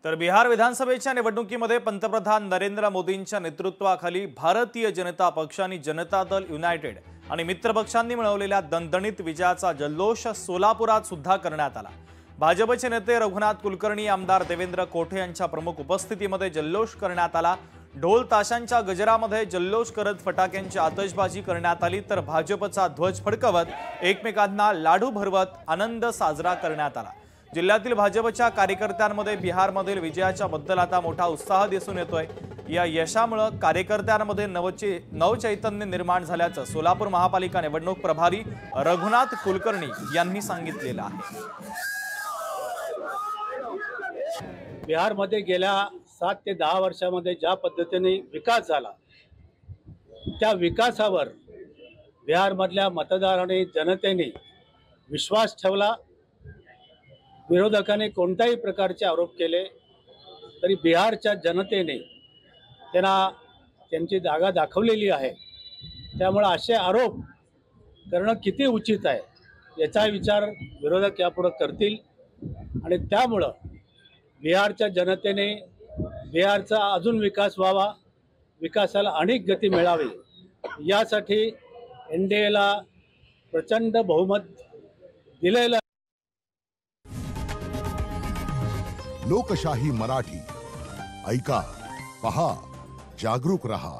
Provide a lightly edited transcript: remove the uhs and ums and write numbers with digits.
तर बिहार विधानसभेच्या निवडणुकीमध्ये पंतप्रधान नरेंद्र मोदींच्या नेतृत्वाखाली भारतीय जनता पक्ष आणि जनता दल युनायटेड आणि मित्रपक्षांनी मिळवलेल्या दणदणीत विजयाचा जल्लोष सोलापुरात सुद्धा करण्यात आला। भाजपचे नेते रघुनाथ कुलकर्णी, आमदार देवेंद्र कोठे यांच्या प्रमुख उपस्थितीमध्ये जल्लोष करण्यात आला। ढोल ताशांच्या गजरामध्ये जल्लोष करत फटाक्यांची आतषबाजी करण्यात आली, तर भाजपचा ध्वज फडकवत एकमेकांना लाडू भरवत आनंद साजरा करण्यात आला। जिल्ह्यातील भाजपच्या कार्यकर्त्यांमध्ये बिहारमधील विजयाच्या बद्दल आता मोठा उत्साह दिसून येतोय। या यशामुळे कार्यकर्त्यांमध्ये नवचैतन्य निर्माण झाल्याचं सोलापूर महापालिका निवडणूक प्रभारी रघुनाथ कुलकर्णी यांनी सांगितलेलं आहे। बिहारमध्ये गेल्या 7 ते 10 वर्षांमध्ये ज्या पद्धतीने विकास झाला, त्या विकासावर बिहारमधल्या मतदारांनी, जनतेने विश्वास ठेवला। विरोधकांनी कोणत्याही प्रकारचे आरोप केले तरी बिहारच्या जनतेने त्यांना त्यांची जागा दाखवलेली आहे। त्यामुळे असे आरोप करणं किती उचित आहे याचा विचार विरोधक यापुढे करतील आणि त्यामुळे बिहारच्या जनतेने बिहारचा अजून विकास व्हावा, विकासाला अनेक गती मिळावी यासाठी एनडीएला प्रचंड बहुमत दिलेलं। लोकशाही मराठी ऐका, पहा, जागरूक रहा।